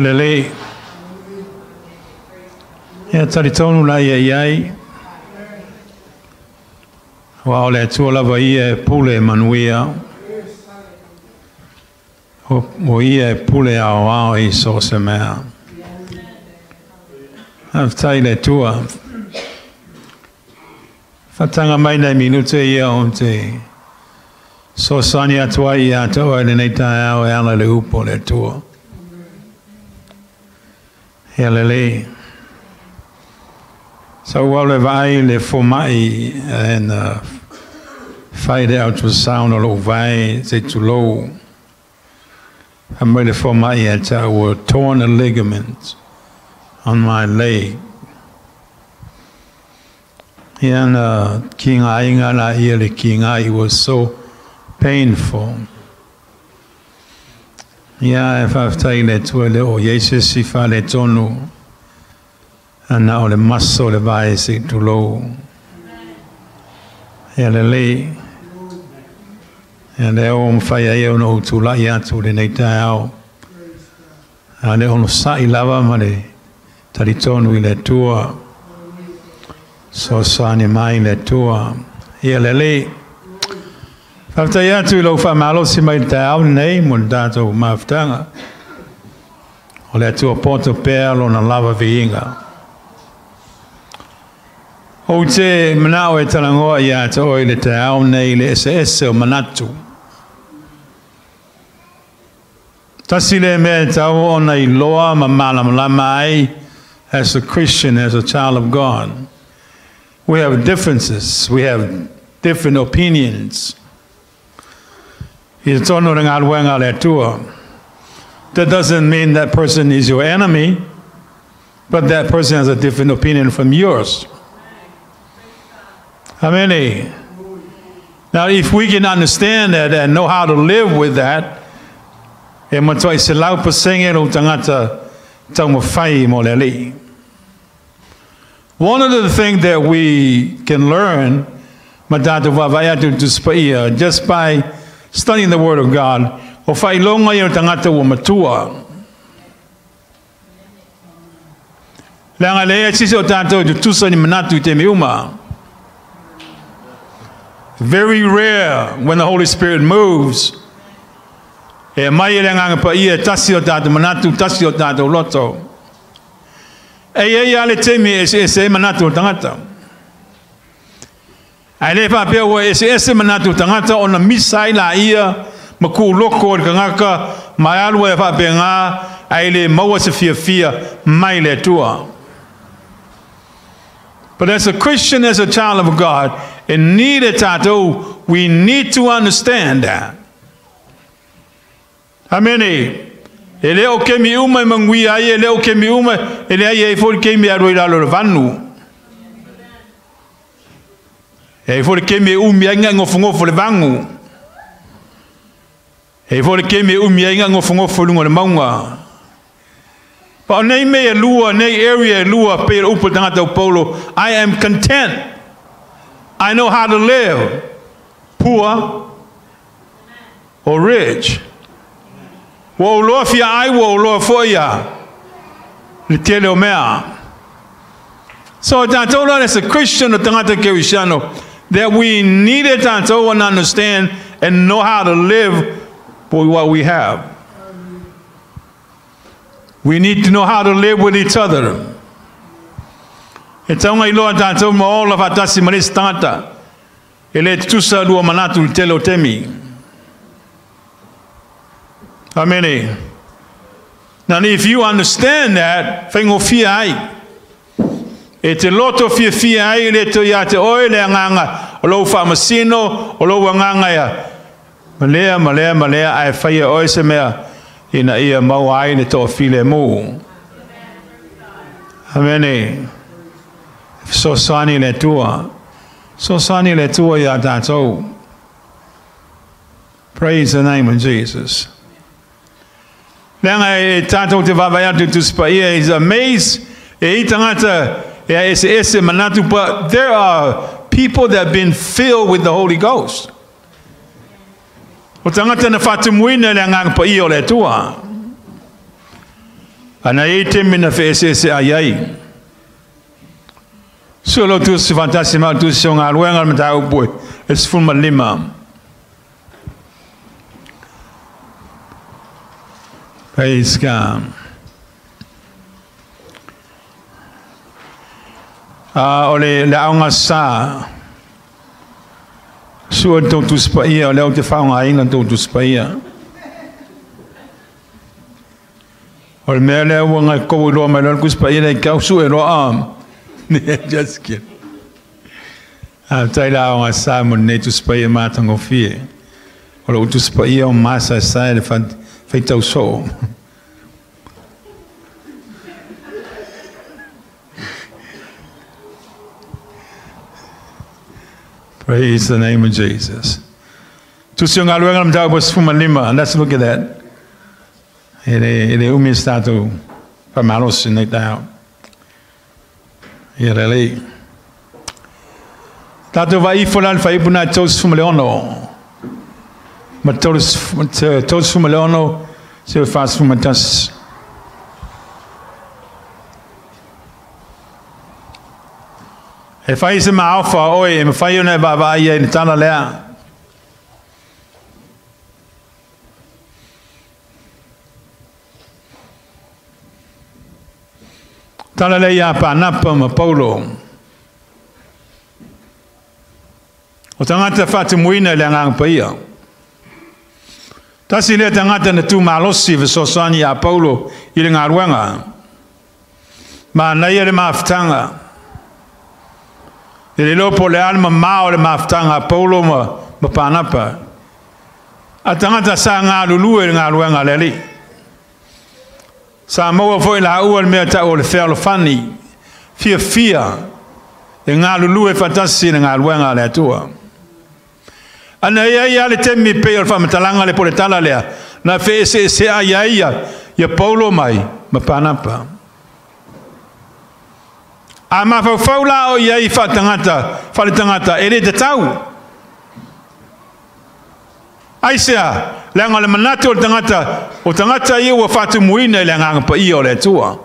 Lele. Ya taritonu la yai. Wa ole tua va ia pule manuia. O ia pule ao I so se mea. Aftai le tua. Fatanga mai nei minute ia on te. So sania tua ia toa le nei tae au e ala le upo le tua. Lele. So while le vai le formai and find out to sound all vai say to low. I'm ready for my head. I were torn the ligaments on my leg. And King Aingana here, King I was so painful. Yeah, if I've taken it to a little, yes, if I let on, and now the muscle the vice to low. Yeah, and they all fire you know to la ya to the night out. And they all say lava money. Tariton will let tour. So sunny mind let tour. Here lele. After ya to look for malos in my town name on that of Maftanga. Or let to a pot of pearl on a lava vinga. Ote mnao e talangoa ia te oi le te au nei le ese o manatu. Tasi le mea tau ona I loa ma malama ai as a Christian, as a child of God. We have differences. We have different opinions. That doesn't mean that person is your enemy, but that person has a different opinion from yours. Amen. Now, if we can understand that and know how to live with that, one of the things that we can learn just by studying the Word of God, very rare when the Holy Spirit moves. E mai le nganga pa ia tasi o tatu manatu tasi o tatu loto. E ale temi ese manatu tangata. Ai le pa pia ese manatu tangata ona misai la ia maku loko ngaka mai alu e pa penga ai le maua se fia mai le tua. But as a Christian, as a child of God, in need of tattoo, we need to understand that. Amen. Ele o ke mi uma mangui ai ele o ke mi uma ele ai for ke mi aro ila lo vanu. E for ke mi umi anga ngofo le vangu. E for ke mi umi anga ngofo lungo le maunga. Pa nei me lua nei area lua pe upo tangata polo. I am content. I know how to live, poor or rich. Wo lo fia ai wo lo foia. Le tele mea. So that as a Christian that we needed to understand and know how to live with what we have. We need to know how to live with each other. It's only Lord that all of us manistanta. Ele tusa do manatu telo temi. Amen. Now, if you understand that, fengo fiai. It's a lot of fiai leto ya te oile nganga. Olo famasino, olo nganga ya. Malea, ai faya oise mea. Ina ia mau ai ne to file mu. Amen. So sani le tua. So sani le tua ya tato. Praise the name of Jesus. Then I tato te vavayatu tu spaia is amazed. E itangata ese manatu, but there are people that have been filled with the Holy Ghost. O tangata na fatumuina le ngang pa iyo le tua. Ana e te mina fe se ai. Solo tu se fantasima tu se nga luenga me tau pui. Es fuma lima. Praise God. Ole le aunga sa. Suan tau tu spaia ole au te whaunga inga tau tu spaia. Ole mea lea wanga kou roa mai lor kus spaia nei kau su e roa am. Just kidding. Tai la aunga sa mo nei tu spaia mātango fie. Ole tu spaia o masa sa e le fai tau so. Praise the name of Jesus. Tusiong aluang am tau bos fuma lima. Let's look at that. Ele umi statu pamalos nei tau. Ele tatu vai folan fai puna tos fuma leono. Ma tos fuma leono se faz fuma tas. E fai se ma alfa oi e me fai una baba ia in tana lea. Tana lea pa napa ma Paulo. O tangata fatu muina le ngang pa ia. Tasi le tangata na tu malosi ve sosani a Paulo i le ngaruanga. Ma na ia le maftanga. Ele lopo le alma mao le maftanga Paulo ma panapa. A tangata sa ngā lulu e ngā ruanga le li. Sa maua foi la ua le mea ta o le whelo whani. Fia. E ngā lulu e fatasi le ngā ruanga le atua. Ana ia le temi pe o whamatalanga le pole tala lea. Na fe se ia ia Paulo mai ma panapa. A mawhau la o iai whale tangata, e re te tau. Aisea, leanga le manate o tangata i ua whatu muina i leanga pa i o le tua.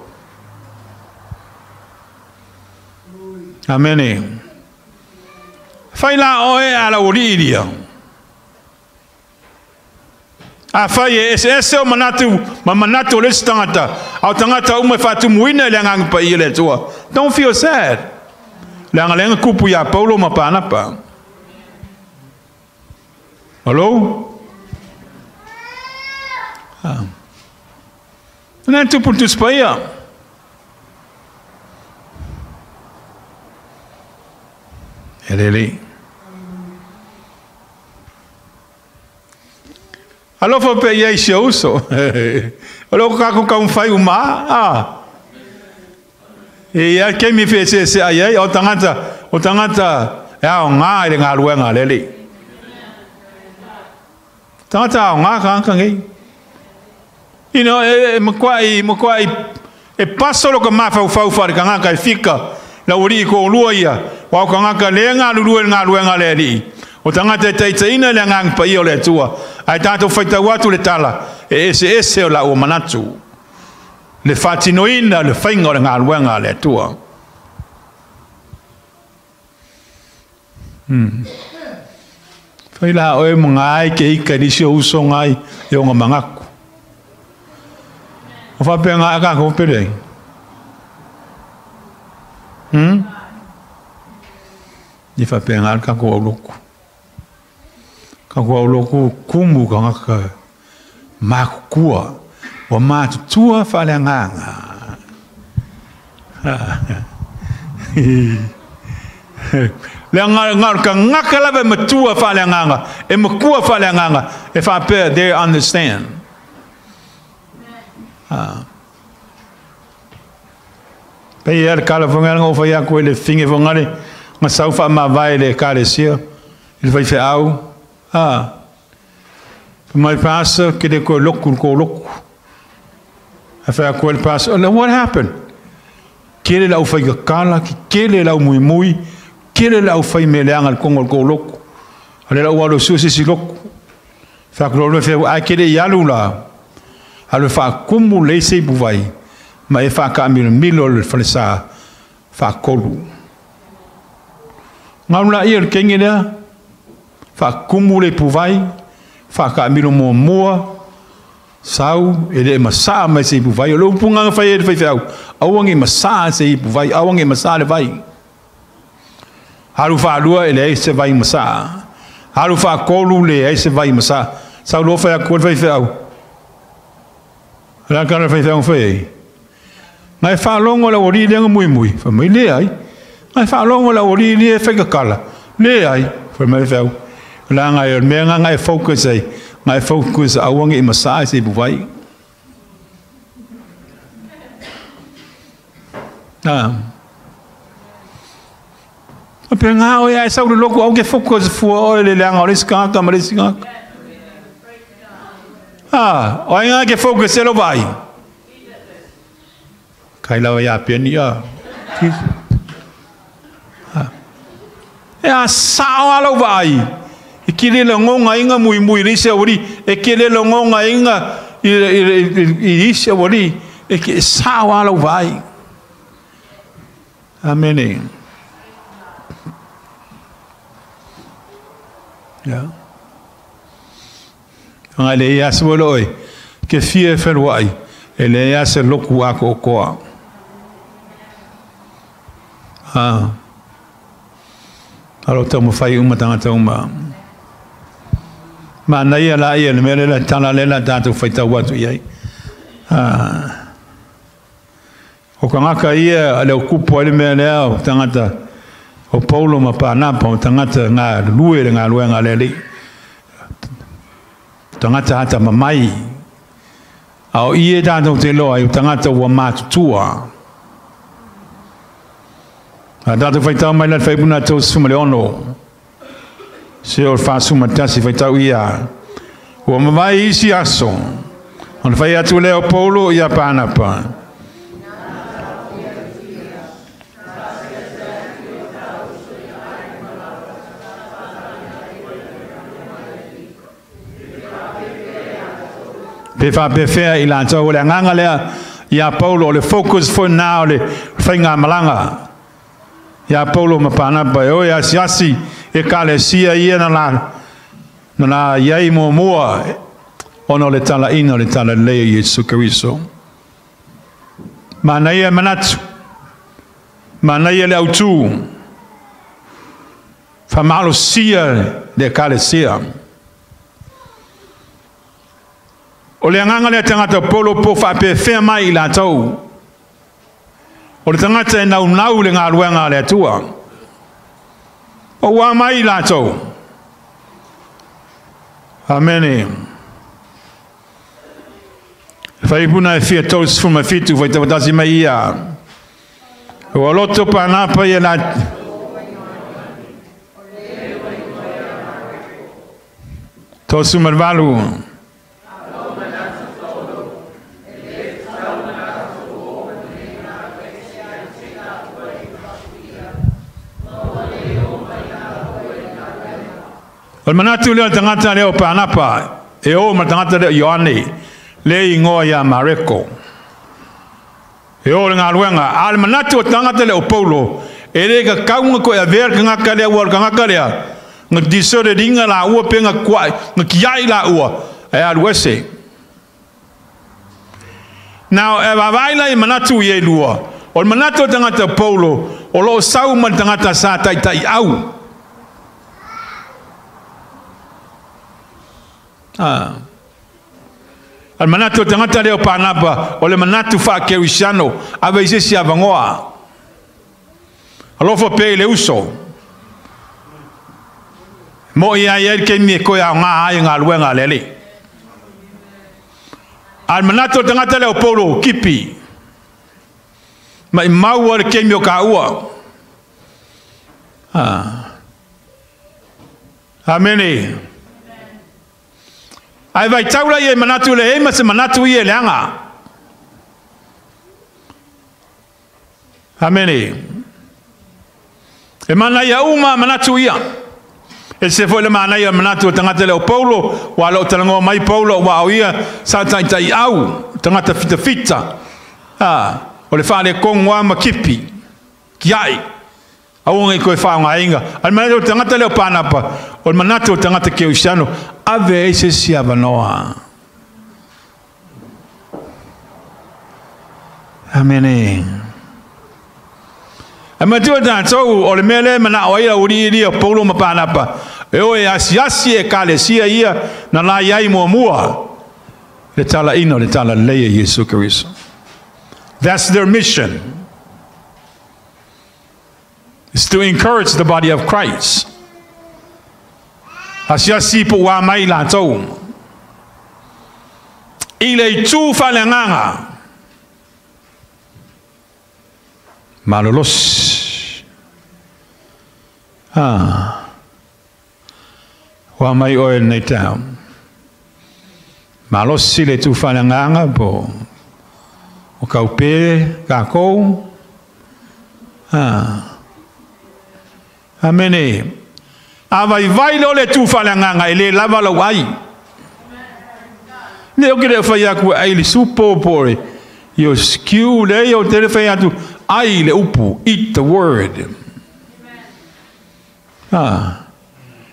Amene. Whai la o e ala ori iria. A whai e ese o manatu o lesi tangata. Au tangata ume whatu muina i leanga pa i o le tua. Don't feel sad. Lenga kupu ya Paulo ma panapa. Hello? Não tu por tu spaia. Ele. Alô foi pe ia show so. Alô ka fai uma. E a quem me fez esse aí, o tangata é o ngā i ngā ruenga lele. Tangata o ngā kangi. You know, mo kwa e paso lo ka mafau fare kanga ka fika la uri ko lua ia. Wa kanga ka le ngā ruenga lele. O tangata taitaina le ngā pa i o le tua. Ai tato faita watu le tala. E ese o la o manatu. Le fatinoina le fainga le ngā ruenga le tua. Whai la oe mga ai ke ika nisi o uso ngai e o ngā mangaku. O whapea ngā aka ko pere. Ni whapea ngā aka ko au loku. Ka ko au loku kumu ka ngaka makukua. Wa mātutua whale nganga. Le ngā ka ngaka lawe matua whale nganga. E makua whale nganga. E whapea, they understand. Pei ere kala whanganga o whai ako e le whinge whangare. Ngā sauwha ma vai le kare sia. I le whai whi au. Mai pasa ke de ko loku. After I called pastor, what happened? Kele lau fai kala, kele lau mui, kele lau fai me leanga al kongo ko loku. Ale lau walo susi si loku. Fa krolo fe ai kele yalu la. Ale fa kumu leise buvai. ma e whaka milo le whalesa whakolu. Ngauna ia le kengi lea, whakumu le puvai, whaka milo mua, sau, e le masaa mai se puvai, o le upunganga whai e le whaiwhau, awangi masaa se puvai, awangi masaa le vai. Haru whaalua e le se vai masaa, haru whakolu le se vai masaa, sau lo whai a kua whaiwhau. Rā kara whaiwhau whai. Ngai whaalongo la ori lenga mui, whamai le ai. Ngai whaalongo la ori le whaikakala, le ai, whamai whau. Rā ngai mea ngai focus ai, ngai focus awangi i masaa se puvai. Pe ngā o ia e sauru loko au ke focus fua o le leanga o le sikanga ma le sikanga. O ngā ke focus e lo vai. Kai lawa ia piani ia. E a sao alo vai. E ki le ngonga inga mui risa wari. E ki le ngonga inga i risa wari. E ki sao alo vai. Amen. Ja. Nga le ia se wolo oi. Ke fie whenwai. E le ia se loku ako o koa. Alo tau mo whai umatanga tau ma. Ma na ia la ia le mele la tala le la tātou whai tau watu iai. O ka ngaka ia le o kupo ele mea lea o tangata o Paulo ma Pānapa o tangata ngā lue le ngā lue ngā lele. Tangata hata mamai. Ao ie tātou te loa i o tangata ua mātutua. A tātou whaitau mai la whaipuna tau suma le ono. Se o whaasuma tasi whaitau ia. Ua mamai isi aso. O le whai atu leo Paulo ia Pānapa. Pe fa pe fea i la tau le nganga lea ia Paulo le focus for now le whainga malanga. Ia Paulo ma Pānapa e oi asiasi e ka le sia ia na iai mua ono le tala ina le tala lea Yesu Keriso. Mana ia manatu. Mana ia le autu. Whamalo sia le ka le sia. O le nganga le tangata Paulo po whape whea mai i la tau. O le tangata e nau le ngā ruenga le atua. O wā mai i la tau. Amen. Whaipuna e whia tau sfuma fitu whai tawatasi mai ia. O aloto Pānapa i la... Tau sumarvalu. O manatu leo tangata leo Pānapa e o ma tangata leo Ioane le ingoa ia Mareko e o ngā ruenga al manatu o tangata leo Paulo e le ka kaunga ko e ver ka ngaka lea ua ka ngaka lea ngā disore ringa la ua pe ngā kuai ngā kiai la ua e aluese now e wawaila i manatu i e lua o manatu o tangata Paulo o lo sau man tangata sa tai au al manatu tangata leo Pānapa o le manatu wha kerisiano ava i sesi avangoa alofo pe le uso mo ia ia ke mi ko ia ngā ai ngā luenga lele al manatu tangata leo Paulo kipi mai mau o le ke mi o ka ua amene. Ai vai taula ia manatu le ema se manatu ia le anga. Amene. E mana ia uma manatu ia. E se foi le mana ia manatu tangata leo Paulo, wa lo talango mai Paulo wa au ia sa tai au tangata fita fita. O le wha le kongwa makipi. Ki ai. Aonga I koe whaonga inga. Al manate o tangata leo pānapa. O le manate o tangata ke usiano. Ave se siava noa. Amene. Amatua tātou o le mele mana o ia uri iria Paulo ma pānapa. E o e asi e kale sia ia na la iai mua mua. Le tala ino, le tala leia Yesu Kiriso. That's their mission. It's to encourage the body of Christ. Asi po wa mai la tau. Ile tu falanganga. Malolos. Wa mai oil nei tau. Malos le tu falanganga po. O kaupe ka kou. Amene. Avai vai lo le tu falanganga ele lava lo ai. Ne o kire fai aku ai le supo pore. Yo skew le yo tere fai atu ai le upu. Eat the word.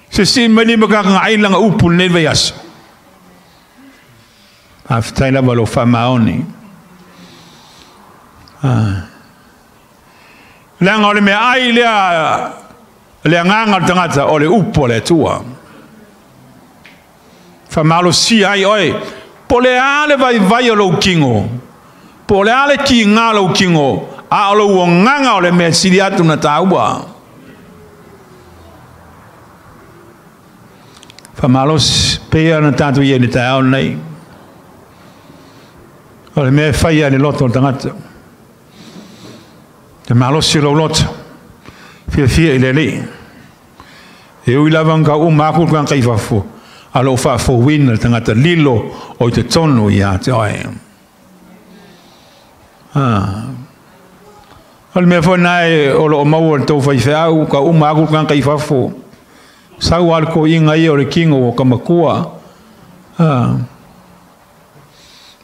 Se si mani makaka ai langa upu ne vai aso. Aftai lava lo fa maoni. Langa ole me ai le nganga tangata o le upo le tua. Fa malo si ai oi. Po le ale vai o lo kingo. Po le ale ki ngā lo kingo. A o lo nganga o le me siri atu na taua. Fa malo pea na tatu ie ni tau nei. O le me fai ane loto tangata. Te malo si lo loto. Fia I le le. E ui lavanga maku kan kai fafo. Alo fafo win tangata lilo o te tonu ia te oe. Al me fo nai o lo mau to fai fau ka maku kan kai fafo. Sau al ko inga I o le kingo o kamakua.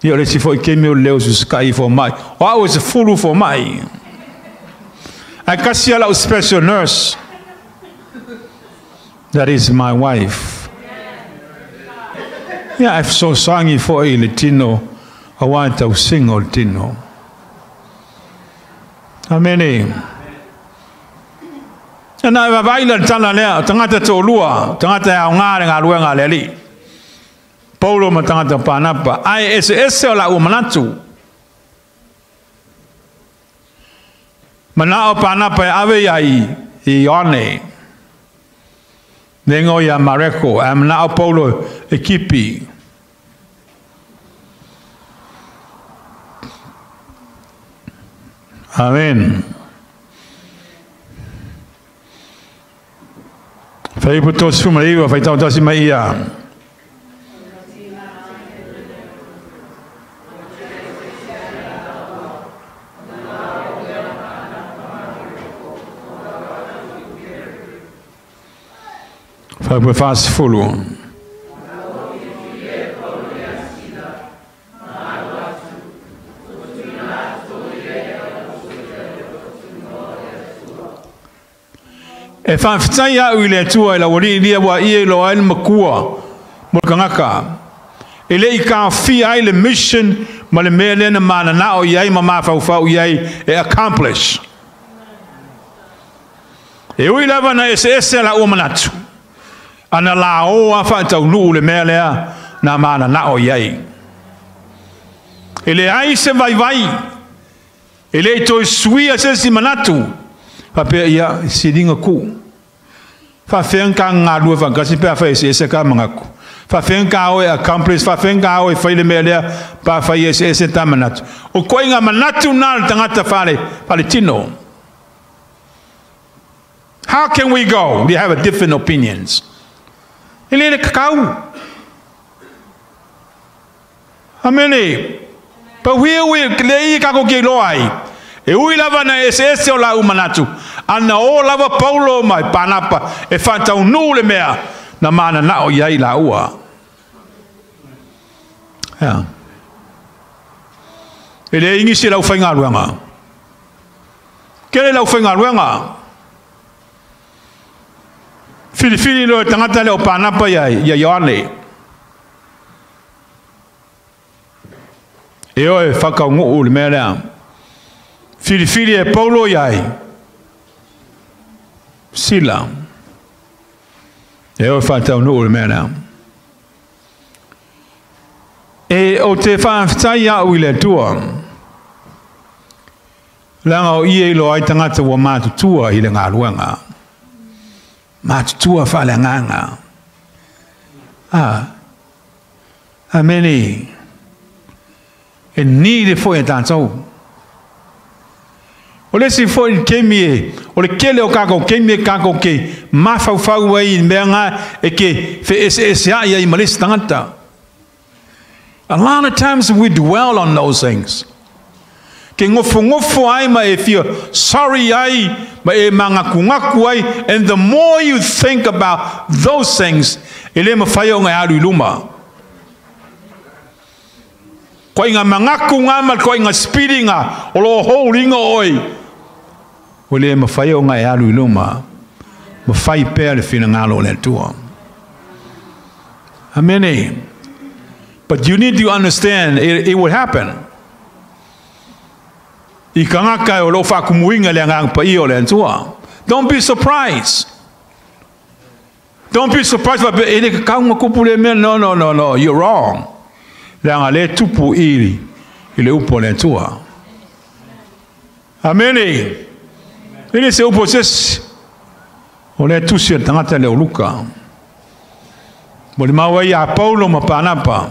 Io le si foi che mio leo su sky for mai. O I was full for mai. I can see a special nurse. That is my wife. Yeah, I've so sang for a Latino. I want to sing Latino. Amen. And I have island tala tangata to lua, tangata ngare ngalua ngaleli. Paulo matangata panapa. Ai ese la umanatu. Manao panapa ave ai ione. Nengo ya Mareko, manao Paulo ekipi. Amen. Fai putos fumaiwa fai tau tasi mai ia. Fai pu fas fulu. E whawhitai au I le atua I la wari lia wa I lo aile makua mo kangaka. E le I ka whi ai le mission ma le mea lena mana nao iai ma mawhau iai e accomplish. E ui lava na ese la ua manatu. Ana la o a whaatau nuu le mea lea na mana nao iai. E le ai se vai. E le toi sui a se si manatu. Papea ia siringa ku. Fa fenka nga lua fa kasi pe fa ese ka mangaku. Fa fenka o accomplish fa fenka o fa le mele pa fa ese tamanatu. O koinga manatu na tangata fale tino. How can we go? We have different opinions. Ele kakau. Amene. But we le ka ko ke loai. E ui lava na ese o la umanatu. Ana o lava Paulo mai panapa e whantau nu le mea na mana nao iai la ua. E le ingi se lau whainga ruanga. Kere lau whainga ruanga. Whiri lo tangata leo pānapa ia Ioane. E oe whakau nguu le mea rea. Whiri e Paulo iai. Sila. E oe whatau nguu le mea rea. E o te whaaftai au i le tua. Langa o ie ilo ai tangata wa mātutua i le ngā ruanga. Mātutua whale nganga. Ameni. E nīre fo e tātou. O le si fo i kemie, o le kele o kako, kemie kako ke mawhauwhau ai mea ngā e ke whe ese ai ai malesi tangata. A lot of times we dwell on those things. Ke ngofo ai ma e feel sorry ai, ma e mangaku ai, and the more you think about those things, ele mawhai o ngai aru luma. Ko inga mangaku ngā ma ko inga speedinga, o lo hou ringa oi. O le mawhai o ngai aru luma, mawhai pēr le whina ngalo le tua. Amen. But you need to understand, it would happen. I kangaka o lo whakumuinga le ngang pa i o le tua. Don't be surprised. Don't be surprised. But no, you're wrong. Le anga le tupu iri, i le upo le tua. Amen. Ele se upo ses, o le tusi tangata le uluka. Mo le maua ia Paulo ma Pānapa.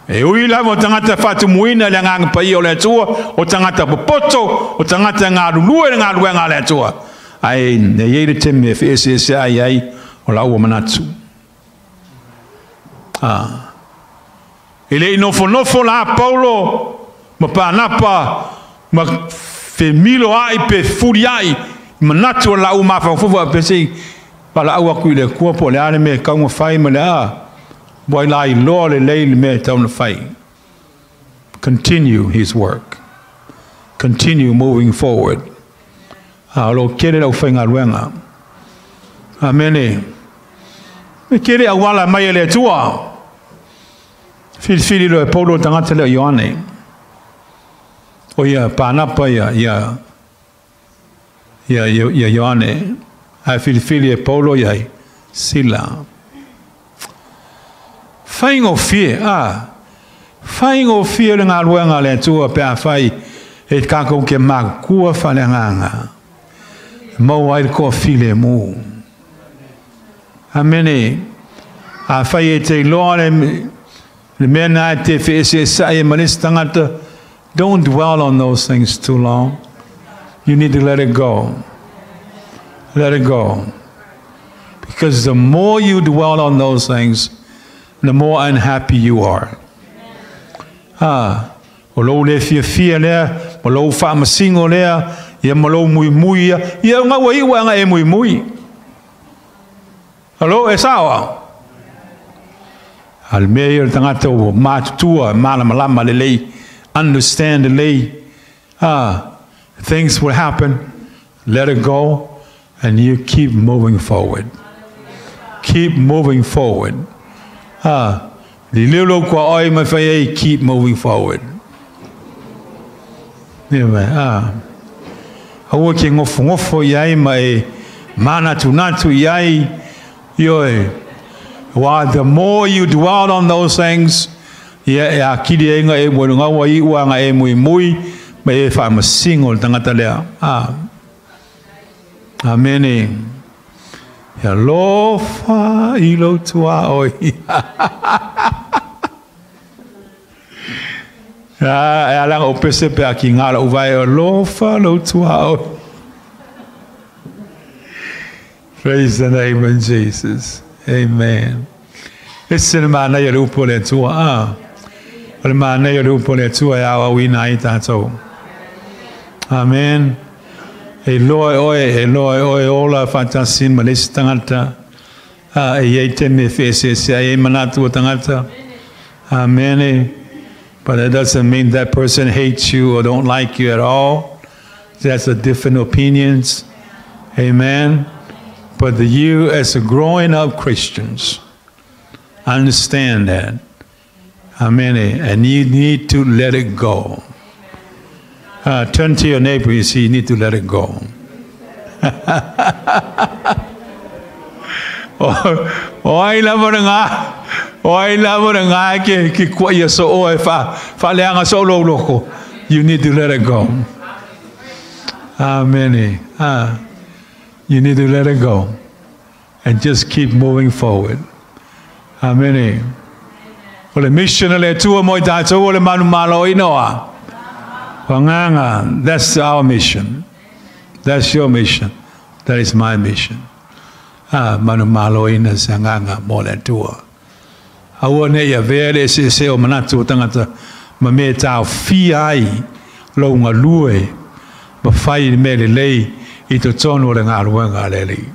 E ui la mo tangata fatu muina le ngang pa i o le tua, o tangata popoto, o tangata ngā rulua le ngā rua ngā le tua. Ai, ne yeire te me fi ese ai, o la ua manatu. Ele nofo la Paulo, ma Pānapa, ma fe milo ai pe furi ai, manatu o la ua mawhaufufu a pesi, pa la ua kui le kuapo le ane me kaunga whai ma le a. Boy lai lo le leil me tauna fai. Continue his work. Continue moving forward. Lo kere lau whainga ruenga. Amen. Me kere awala mai le tua. Whiri lo e Paulo tangata le Ioane. O ia Pānapa ia Ioane. Ai whiri e Paulo iai Sila. Whaingo fie, whaingo fie le ngā ruenga le tua pe a whai e kako ke mā kua whale nganga. Mau ai ko file mu. Amene. A whai e te loa le mena e te whi ese sae manis tangata. Don't dwell on those things too long. You need to let it go. Let it go. Because the more you dwell on those things, the more unhappy you are. O lo le fia lea, o lo wha masingo lea, ia ma lo mui ia ngā waiwa e mui. Alo, e sawa? Al mea ia tangata o mātutua, malama le lei, understand the lei. Things will happen, let it go, and you keep moving forward. Keep moving forward. Li lilo kwa oi mai whai keep moving forward. Aua ke ngofo iai mai mana tunatu iai ioi. While the more you dwell on those things, ia kiri e nga e mwere ngawa i ua nga e mui mai e wha masingo tangata lea. Amen. Hello, fa ilo tua oi. Alang o pese pe aki ngala uvai lo fa lo tua oi. Praise the name of Jesus. Amen. Esse mana ia lupo le tua. Le mana ia lupo le tua ia wa wina i tātou. Amen. E loe oe ola whatasin malesi tangata. E iei teme whese se e manatu o tangata. Amen. But that doesn't mean that person hates you or don't like you at all. That's a different opinions. Amen. But you as a growing up Christians, understand that. Amen. And you need to let it go. Turn to your neighbor, you see, you need to let it go. Oi lavo nga. Oi lavo nga ki kwa so oi fa leanga so loko. You need to let it go. Amen. You need to let it go and just keep moving forward. Amen. Ole missionary tu mo da so ole manu malo inoa. Wanganga, that's our mission. That's your mission. That is my mission. Manu malo ina sanganga mo le tua. Awone ya vele se o manatu tangata mameta fiai lo nga lue ba fai mele lei ito tono le nga ruanga leli.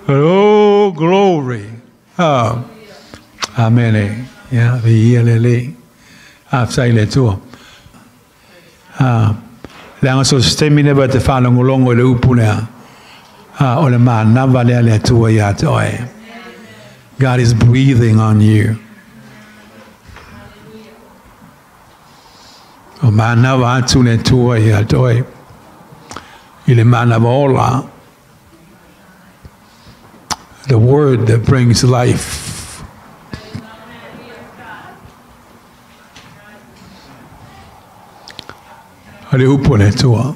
Oh glory. Amen. Ya vi lele. Sai le tua. Langa so stemine ba te fa longo le upuna. Ole man na vale le tua ya toi. God is breathing on you. O man na va tu le tua ya toi. Il mana vola. The word that brings life. Le upone tua.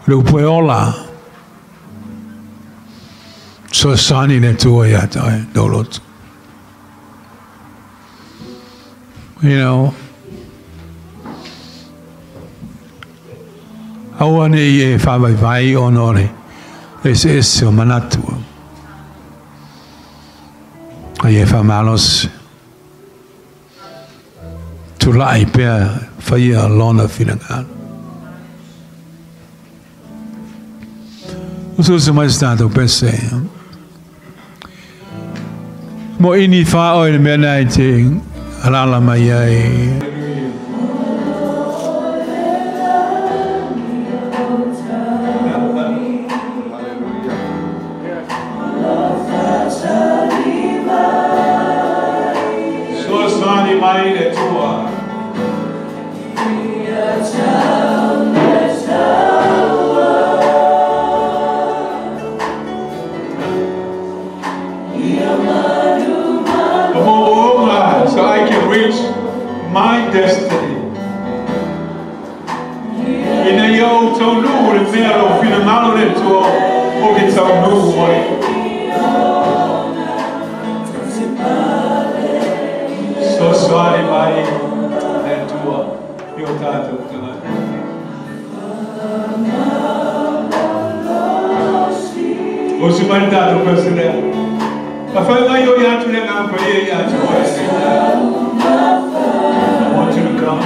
Le upoeola. So sani le tua ya tai dolot. You know. Awane ye fa vai onore. Es manatu. Ye fa malos. To lie per fire lona filangan. Uso se mais tanto pensei. Mo ini fa o me na ting ala mai ai. My destiny. Ina yo to nu le mero fina malo le to o che to nu moi. So sorry mai e tua io tanto tonight. O si mandato per se ma fai mai io ya tu le nga pa ye ya tu. I want you to come.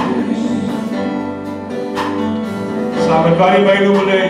Sabat bari bari lumulay.